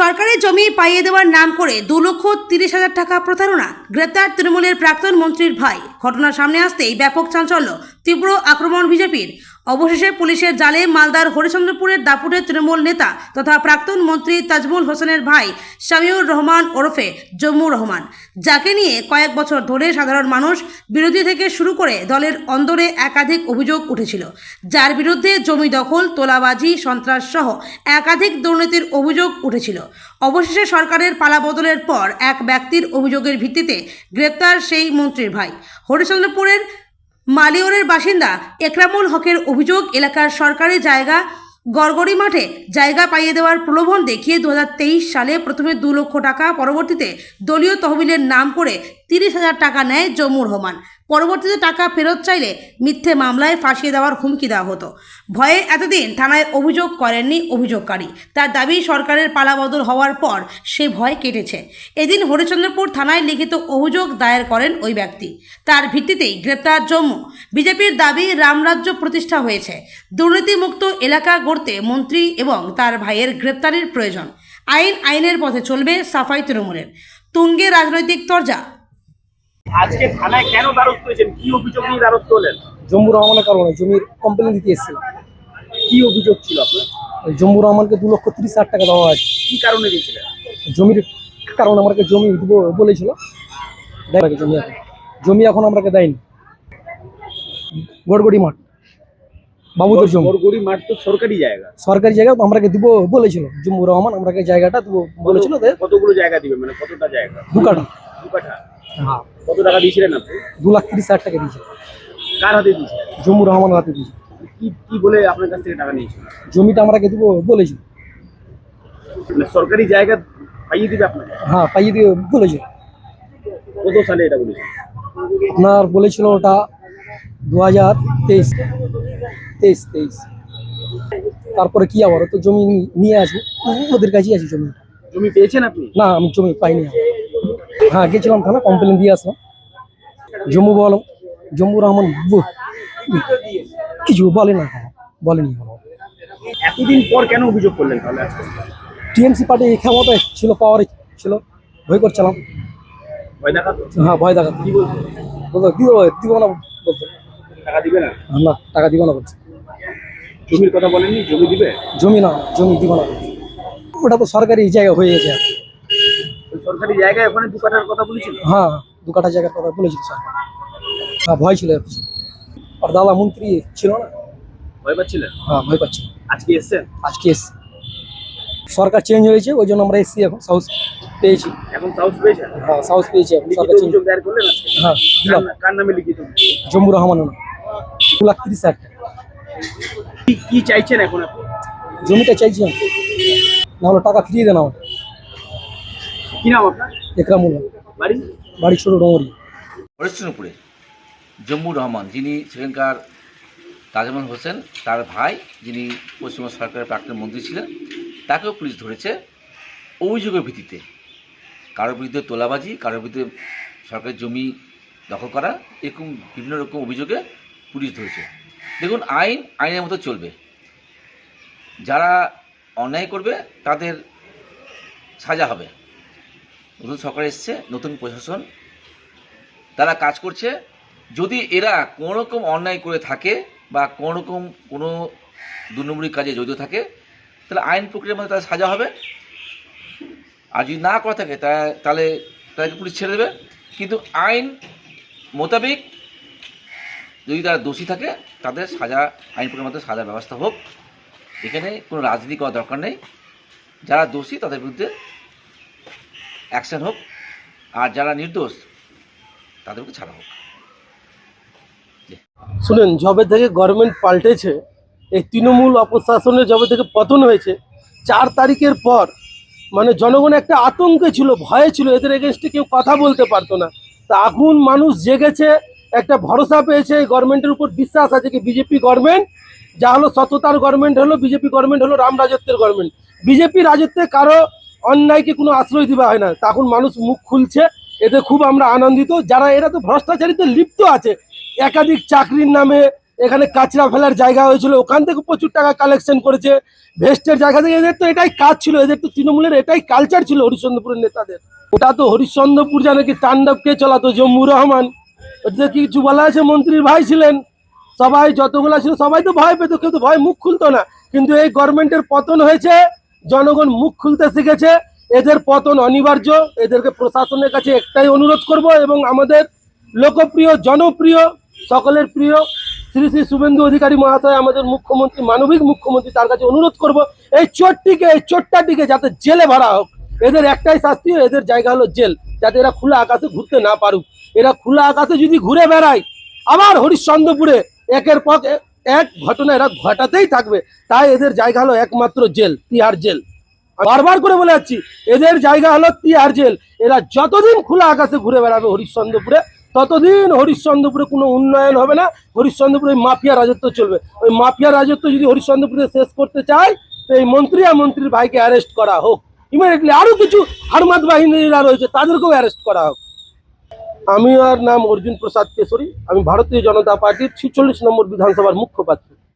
সরকারি জমি পাইয়ে দেওয়ার নাম করে 2,30,000 টাকা প্রতারণা, গ্রেপ্তার তৃণমূলের প্রাক্তন মন্ত্রীর ভাই। ঘটনা সামনে আসতেই ব্যাপক চাঞ্চল্য, তীব্র আক্রমণ বিজেপির। অবশেষে পুলিশের জালে মালদার হরিচন্দ্রপুরের দাপুটের তৃণমূল নেতা তথা প্রাক্তন মন্ত্রী তাজমুল হোসেনের ভাই শামিউর রহমান ওরফে জম্মুর রহমান, যাকে নিয়ে কয়েক বছর ধরে সাধারণ মানুষ বিরোধী থেকে শুরু করে দলের অন্দরে একাধিক অভিযোগ উঠেছিল, যার বিরুদ্ধে জমি দখল, তোলাবাজি, সন্ত্রাস সহ একাধিক দুর্নীতির অভিযোগ উঠেছিল। অবশেষে সরকারের পালাবদলের পর এক ব্যক্তির অভিযোগের ভিত্তিতে গ্রেপ্তার সেই মন্ত্রীর ভাই। হরিচন্দ্রপুরের মালিয়রের বাসিন্দা একরামুল হকের অভিযোগ, এলাকার সরকারি জায়গা গড়গড়ি মাঠে জায়গা পাইয়ে দেওয়ার প্রলোভন দেখিয়ে 2023 সালে প্রথমে 2 লক্ষ টাকা, পরবর্তীতে দলীয় তহবিলের নাম করে 30,000 টাকা নেয় জম্মুর রহমান। পরবর্তীতে টাকা ফেরত চাইলে মিথ্যে মামলায় ফাঁসিয়ে দেওয়ার হুমকি দেওয়া হতো। ভয়ে এতদিন থানায় অভিযোগ করেননি অভিযোগকারী। তার দাবি, সরকারের পালাবদল হওয়ার পর সে ভয় কেটেছে। এদিন হরিচন্দ্রপুর থানায় লিখিত অভিযোগ দায়ের করেন ওই ব্যক্তি। তার ভিত্তিতেই গ্রেপ্তার জম্মু। বিজেপির দাবি, রামরাজ্য প্রতিষ্ঠা হয়েছে, দুর্নীতিমুক্ত এলাকা গড়তে মন্ত্রী এবং তার ভাইয়ের গ্রেপ্তারের প্রয়োজন। আইনের পথে চলবে সাফাই তৃণমূলের। তুঙ্গে রাজনৈতিক তরজা। আজকে থানায় কেন দ্বারস্থ হয়েছেন? কি অভিযোগ নিয়ে দ্বারস্থ হলেন? জম্মুর রহমানের কারণে জমির কমপ্লেন দিতে এসেছিলাম। কি অভিযোগ ছিল আপনার? জম্মুর রহমানকে 2,30,000 টাকা দেওয়া হয়। কি কারণে দিয়েছিলেন? জমির কারণে আমাকে জমি দিব বলেছিল, দেয় জমি এখন আমাকে দেয়নি। গড়গড়ি মাঠ, বাবুদের জমি। গড়গড়ি মাঠ তো সরকারি জায়গা। সরকারি জায়গা আমাকে দিব বলেছিল জম্মুর রহমান, আমাকে জায়গাটা দিব বলেছিল। কতগুলো জায়গা দিবে, মানে কতটা জায়গা? 2 কাঠা। 2 কাঠা। হ্যাঁ। কত টাকা দিয়েছিলেন আপনি? 2,30,000 টাকা দিয়েছে। কার হাতে দিয়েছিলেন? জম্মুর রহমান হাতে দিয়েছে। কি কি বলে আপনার কাছ থেকে টাকা নিয়েছিল? জমিটা আমাকে দিব বলেছিল। মানে সরকারি জায়গা পাইয়ে দিবে আপনাকে? হ্যাঁ, পাইয়ে দিয়ে বলেছিল। কত সালে এটা বলেছিল? আপনার বলেছিল ওটা 2023। তারপরে কি আবার তো জমি নিয়ে আসবো, ওদের কাছেই আছে জমি। জমি পেয়েছেন আপনি? না, আমি জমি পাইনি। হ্যাঁ, গেছিলাম থানা, কমপ্লেন দিয়ে আসলাম। জম্মুর রহমান কিছু বলে না, বলেনি। এতদিন পর কেন অভিযোগ করলেন তাহলে আজকে? টিএমসি পার্টি ক্ষমতায় ছিল, পাওয়ারে ছিল, ভয় করছিলাম। ভয় দেখাতো? হ্যাঁ, ভয় দেখা। কি বলতো? দিব না বলতো। টাকা দিবে না? না, টাকা দিব না বলছে। জমির কথা বলেননি? জমি দিবে? জমি দিব না। ওটা তো সরকারি জায়গা হয়ে গেছে। ওই সরকারি জায়গায় ওখানে 2 কাঠার কথা বলেছিল? হ্যাঁ, 2 কাঠা জায়গার কথা বলেছিল সরকার। হ্যাঁ, ভয় ছিল। আর দাদা মন্ত্রী ছিল না, ভয় পাচ্ছিলেন? হ্যাঁ, ভয় পাচ্ছিল। আজকে এসছেন? আজকে এসছি। সরকার চেঞ্জ হয়েছে, ওই জন্য আমরা এসছি। এখন সাহস পেয়েছি। এখন সাহস পেয়েছেন? হ্যাঁ, সাহস পেয়েছি। এখন লিখিত সরকার চেঞ্জ। অভিযোগ দায়ের করলেন আজকে? হ্যাঁ, দিলাম। কার নামে লিখিত? জম্মুর রহমান। 2,30,000 টাকা। কি চাইছেন এখন আপনি? জমিটা চাইছি আমি, নাহলে টাকা ফিরিয়ে দেন আমার। কি নাম আপনার? একরামুল। বাড়ি ছোট ডোমরি। হরিচন্দ্রপুরে জম্মুর রহমান, যিনি সেখানকার তাজমুল হোসেন তার ভাই, যিনি পশ্চিমবঙ্গ সরকারের প্রাক্তন মন্ত্রী ছিলেন, তাকেও পুলিশ ধরেছে অভিযোগের ভিত্তিতে। কারোর বিরুদ্ধে তোলাবাজি, কারোর বিরুদ্ধে সরকারি জমি দখল করা, এরকম বিভিন্ন রকম অভিযোগে পুলিশ ধরেছে। দেখুন, আইনের মতো চলবে। যারা অন্যায় করবে তাদের সাজা হবে। নতুন সরকার এসছে, নতুন প্রশাসন, তারা কাজ করছে। যদি এরা কোনো রকম অন্যায় করে থাকে বা কোনো দুর্নীতির কাজে জড়িত থাকে, তাহলে আইন প্রক্রিয়ার মধ্যে তাদের সাজা হবে। আর যদি না করে থাকে তাহলে তাদেরকে পুলিশ ছেড়ে দেবে। কিন্তু আইন মোতাবেক যদি তারা দোষী থাকে, তাদের আইন প্রক্রিয়ার মধ্যে সাজার ব্যবস্থা হোক। এখানে কোনো রাজনীতি করার দরকার নেই। যারা দোষী তাদের বিরুদ্ধে অ্যাকশন হোক, আর যারা নির্দোষ তাদেরকে ছাড়া হোক। শুনেন, যবে থেকে গভর্নমেন্ট পাল্টেছে, এই তৃণমূল অপশাসনের যবে থেকে পতন হয়েছে, 4 তারিখের পর মানে জনগণ একটা আতঙ্কে ছিল, ভয়ে ছিল। এদের এগেনস্টে কেউ কথা বলতে পারতো না। তা এখন মানুষ জেগেছে, একটা ভরসা পেয়েছে, গভর্নমেন্টের উপর বিশ্বাস আছে কি বিজেপি গভর্নমেন্ট যা হলো সততার গভর্নমেন্ট হলো, বিজেপি গভর্নমেন্ট হলো রাম রাজত্বের গভর্নমেন্ট। বিজেপি রাজত্বে কারো অন্যায়কে কোনো আশ্রয় দেওয়া হয় না। তখন মানুষ মুখ খুলছে, এতে খুব আমরা আনন্দিত। যারা এরা তো ভ্রষ্টাচারিতে লিপ্ত আছে, একাধিক চাকরির নামে এখানে কাঁচরা ফেলার জায়গা হয়েছিল, ওখান থেকে প্রচুর টাকা কালেকশন করেছে, ভেস্টের জায়গা থেকে। এদের তো এটাই কাজ ছিল, এদের তো তৃণমূলের এটাই কালচার ছিল হরিশ্চন্দ্রপুরের নেতাদের। ওটা তো হরিশ্চন্দ্রপুর জানে কি তাণ্ডব কে চালাতো, জম্মুর রহমান। ওটা কিছু বলা আছে, মন্ত্রীর ভাই ছিলেন, সবাই যতগুলা ছিল সবাই তো ভয় পেত, কেউ তো ভয় মুখ খুলতো না। কিন্তু এই গভর্নমেন্টের পতন হয়েছে, জনগণ মুখ খুলতে শিখেছে, এদের পতন অনিবার্য। এদেরকে প্রশাসনের কাছে একটাই অনুরোধ করব, এবং আমাদের লোকপ্রিয় জনপ্রিয় সকলের প্রিয় শ্রী শ্রী শুভেন্দু অধিকারী মহাশয়, আমাদের মুখ্যমন্ত্রী, মানবিক মুখ্যমন্ত্রী, তার কাছে অনুরোধ করব এই চোরটাটিকে যাতে জেলে ভরা হোক। এদের একটাই শাস্তি, এদের জায়গা হলো জেল, যাতে এরা খোলা আকাশে ঘুরতে না পারুক। এরা খোলা আকাশে যদি ঘুরে বেড়ায়, আবার হরিশ্চন্দ্রপুরে একের পর এক ঘটনা এরা ঘটাতেই থাকবে। তাই এদের জায়গা হলো একমাত্র জেল, তিহার জেল। বারবার করে বলে যাচ্ছি, এদের জায়গা হলো তিহার জেল। এরা যতদিন খোলা আকাশে ঘুরে বেড়াবে হরিশ্চন্দ্রপুরে, ততদিন হরিশ্চন্দ্রপুরে কোনো উন্নয়ন হবে না। হরিশ্চন্দ্রপুরে মাফিয়া রাজত্ব চলবে। ওই মাফিয়া রাজত্ব যদি হরিশ্চন্দ্রপুরে শেষ করতে চায়, তো এই মন্ত্রী আর মন্ত্রীর ভাইকে অ্যারেস্ট করা হোক ইমিডিয়েটলি। আরো কিছু হারমাত বাহিনীরা রয়েছে, তাদেরকেও অ্যারেস্ট করা হোক। আমি আর নাম অর্জুন প্রসাদ কেশরী, আমি ভারতীয় জনতা পার্টির 46 নম্বর বিধানসভার মুখ্যপাত্র।